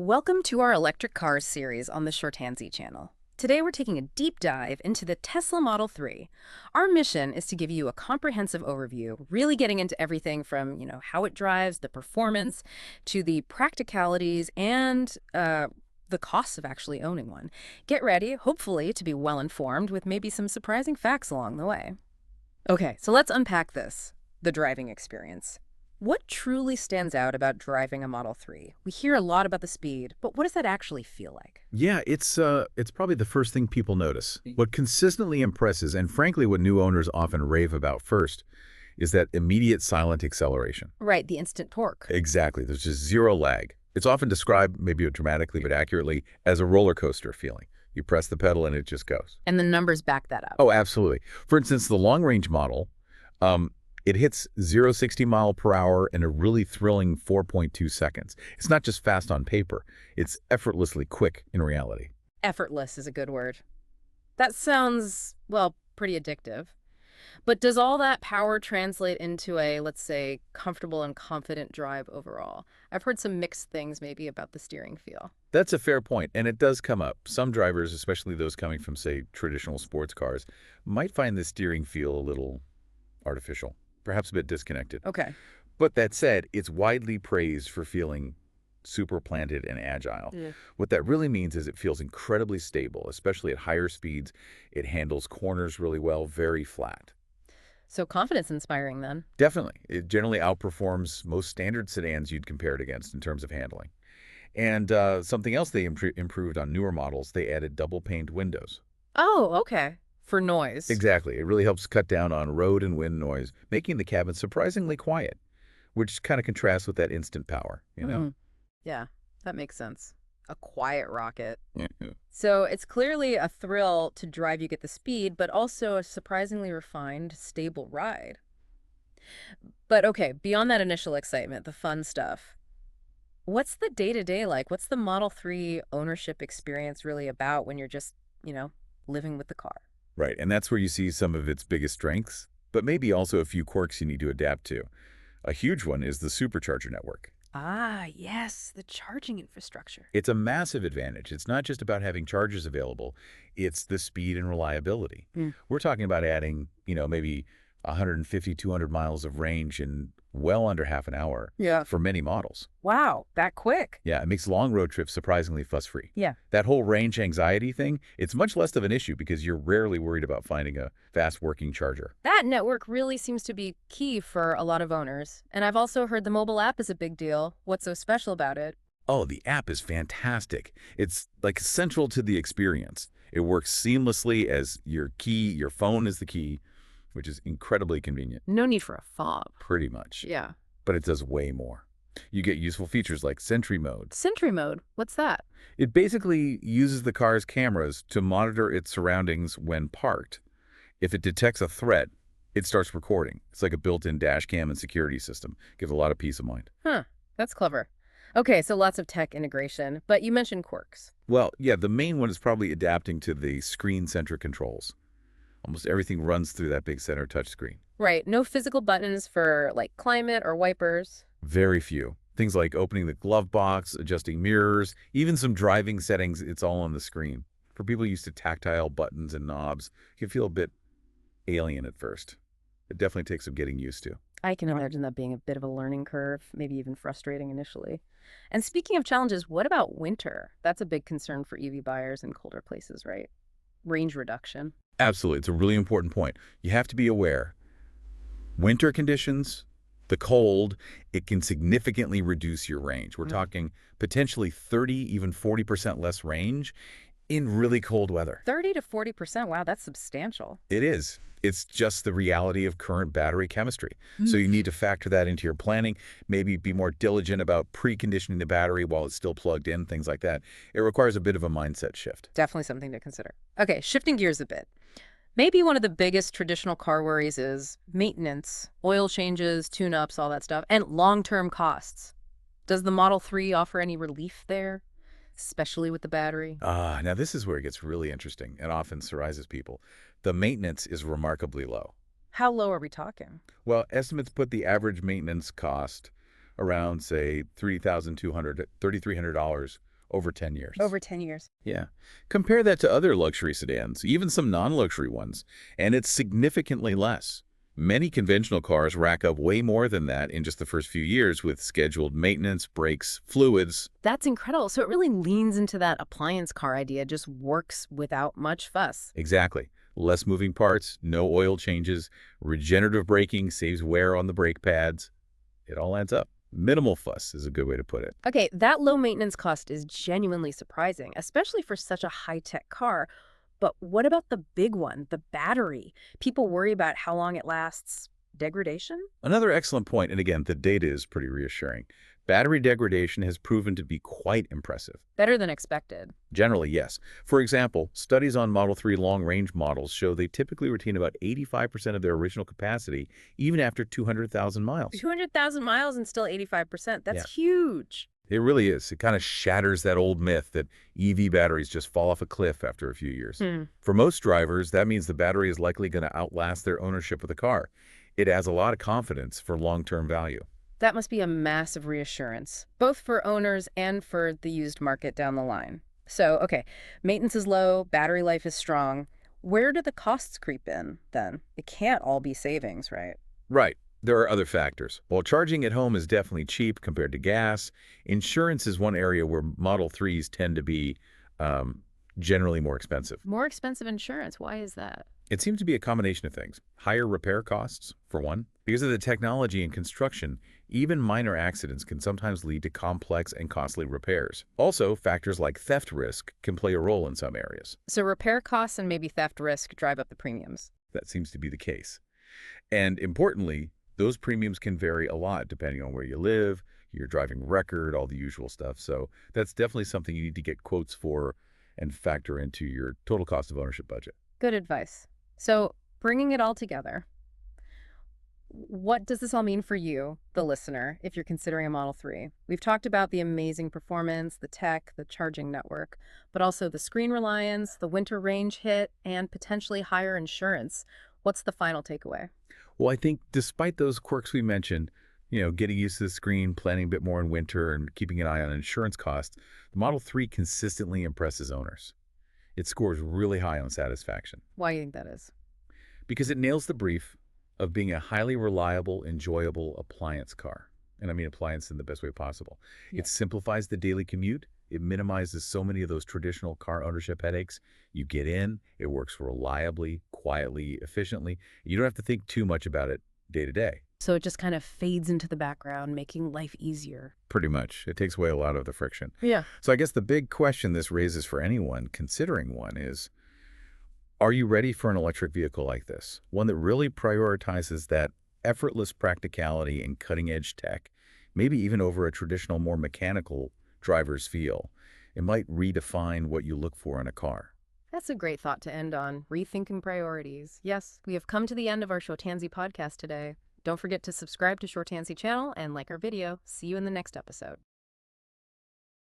Welcome to our electric cars series on the Shortansy channel. Today we're taking a deep dive into the Tesla Model 3. Our mission is to give you a comprehensive overview, really getting into everything from, how it drives, the performance, to the practicalities and the costs of actually owning one. Get ready, hopefully, to be well informed with maybe some surprising facts along the way. Okay, so let's unpack this, the driving experience. What truly stands out about driving a Model 3? We hear a lot about the speed, but what does that actually feel like? Yeah, it's probably the first thing people notice. What consistently impresses, and frankly what new owners often rave about first, is that immediate silent acceleration. Right, the instant torque. Exactly. There's just zero lag. It's often described, maybe dramatically but accurately, as a roller coaster feeling. You press the pedal and it just goes. And the numbers back that up. Oh, absolutely. For instance, the long-range model, it hits 0-60 mile per hour in a really thrilling 4.2 seconds. It's not just fast on paper. It's effortlessly quick in reality. Effortless is a good word. That sounds, well, pretty addictive. But does all that power translate into a, let's say, comfortable and confident drive overall? I've heard some mixed things maybe about the steering feel. That's a fair point, and it does come up. Some drivers, especially those coming from, say, traditional sports cars, might find the steering feel a little artificial, perhaps a bit disconnected. Okay. But that said, it's widely praised for feeling super planted and agile. Yeah. What that really means is it feels incredibly stable, especially at higher speeds. It handles corners really well, very flat. So confidence inspiring then. Definitely. It generally outperforms most standard sedans you'd compare it against in terms of handling. And something else they improved on newer models, they added double-paned windows. Oh, okay. For noise. Exactly. It really helps cut down on road and wind noise, making the cabin surprisingly quiet, which kind of contrasts with that instant power, you know? Mhm. Yeah, that makes sense. A quiet rocket. Yeah. So it's clearly a thrill to drive you get the speed, but also a surprisingly refined, stable ride. But okay, beyond that initial excitement, the fun stuff, what's the day-to-day like? What's the Model 3 ownership experience really about when you're just, living with the car? Right, and that's where you see some of its biggest strengths, but maybe also a few quirks you need to adapt to. A huge one is the Supercharger network. Ah, yes, the charging infrastructure. It's a massive advantage. It's not just about having chargers available, it's the speed and reliability. Mm. We're talking about adding, maybe 150, 200 miles of range in well under half an hour Yeah. for many models. Wow, that quick. Yeah, it makes long road trips surprisingly fuss-free. Yeah. That whole range anxiety thing, it's much less of an issue because you're rarely worried about finding a fast working charger. That network really seems to be key for a lot of owners. And I've also heard the mobile app is a big deal. What's so special about it? Oh, the app is fantastic. It's like central to the experience. It works seamlessly as your phone is the key, which is incredibly convenient, No need for a fob. pretty much. Yeah. But it does way more. You get useful features like Sentry Mode. Sentry mode, what's that? It basically uses the car's cameras to monitor its surroundings when parked. If it detects a threat, it starts recording. It's like a built-in dash cam and security system. Gives a lot of peace of mind. Huh, that's clever. Okay, so lots of tech integration, but you mentioned quirks. Well, yeah, the main one is probably adapting to the screen-centric controls. Almost everything runs through that big center touchscreen. Right, no physical buttons for, like, climate or wipers. Very few. Things like opening the glove box, adjusting mirrors, even some driving settings, it's all on the screen. For people used to tactile buttons and knobs, it can feel a bit alien at first. It definitely takes some getting used to. I can imagine that being a bit of a learning curve, maybe even frustrating initially. And speaking of challenges, what about winter? That's a big concern for EV buyers in colder places, right? Range reduction. Absolutely. It's a really important point. You have to be aware. Winter conditions, the cold, it can significantly reduce your range. We're talking potentially 30, even 40% less range in really cold weather. 30 to 40%, wow, that's substantial. It is. It's just the reality of current battery chemistry. So you need to factor that into your planning, maybe be more diligent about preconditioning the battery while it's still plugged in, things like that. It requires a bit of a mindset shift. Definitely something to consider. Okay, shifting gears a bit. Maybe one of the biggest traditional car worries is maintenance, oil changes, tune-ups, all that stuff, and long-term costs. Does the Model 3 offer any relief there, especially with the battery? Now this is where it gets really interesting and often surprises people. The maintenance is remarkably low. How low are we talking? Well, estimates put the average maintenance cost around, say, $3,300 over 10 years. Over 10 years. Yeah. Compare that to other luxury sedans, even some non-luxury ones, and it's significantly less. Many conventional cars rack up way more than that in just the first few years with scheduled maintenance, brakes, fluids. That's incredible. So it really leans into that appliance car idea, just works without much fuss. Exactly. Less moving parts, no oil changes, regenerative braking saves wear on the brake pads. It all adds up. Minimal fuss is a good way to put it. Okay, that low maintenance cost is genuinely surprising, especially for such a high-tech car. But what about the big one, the battery? People worry about how long it lasts. Degradation? Another excellent point, and again, the data is pretty reassuring. Battery degradation has proven to be quite impressive. Better than expected. Generally, yes. For example, studies on Model 3 long-range models show they typically retain about 85% of their original capacity even after 200,000 miles. 200,000 miles and still 85%. That's Yeah. huge. It really is. It kind of shatters that old myth that EV batteries just fall off a cliff after a few years. For most drivers, that means the battery is likely going to outlast their ownership of the car. It adds a lot of confidence for long-term value. That must be a massive reassurance, both for owners and for the used market down the line. So, okay, maintenance is low, battery life is strong. Where do the costs creep in, then? It can't all be savings, right? Right. There are other factors. While charging at home is definitely cheap compared to gas, insurance is one area where Model 3s tend to be generally more expensive. More expensive insurance. Why is that? It seems to be a combination of things. Higher repair costs, for one. Because of the technology and construction, even minor accidents can sometimes lead to complex and costly repairs. Also, factors like theft risk can play a role in some areas. So repair costs and maybe theft risk drive up the premiums. That seems to be the case. And importantly, those premiums can vary a lot depending on where you live, your driving record, all the usual stuff. So that's definitely something you need to get quotes for and factor into your total cost of ownership budget. Good advice. So bringing it all together, what does this all mean for you, the listener, if you're considering a Model 3? We've talked about the amazing performance, the tech, the charging network, but also the screen reliance, the winter range hit, and potentially higher insurance. What's the final takeaway? Well, I think despite those quirks we mentioned, getting used to the screen, planning a bit more in winter, and keeping an eye on insurance costs, the Model 3 consistently impresses owners. It scores really high on satisfaction. Why do you think that is? Because it nails the brief of being a highly reliable, enjoyable appliance car. And I mean appliance in the best way possible. Yeah. It simplifies the daily commute. It minimizes so many of those traditional car ownership headaches. You get in, it works reliably, quietly, efficiently. You don't have to think too much about it day to day. So it just kind of fades into the background, making life easier. Pretty much. It takes away a lot of the friction. Yeah. So I guess the big question this raises for anyone considering one is, are you ready for an electric vehicle like this? One that really prioritizes that effortless practicality and cutting-edge tech, maybe even over a traditional, more mechanical driver's feel. It might redefine what you look for in a car. That's a great thought to end on, rethinking priorities. Yes, we have come to the end of our Shortansy podcast today. Don't forget to subscribe to Shortansy channel and like our video. See you in the next episode.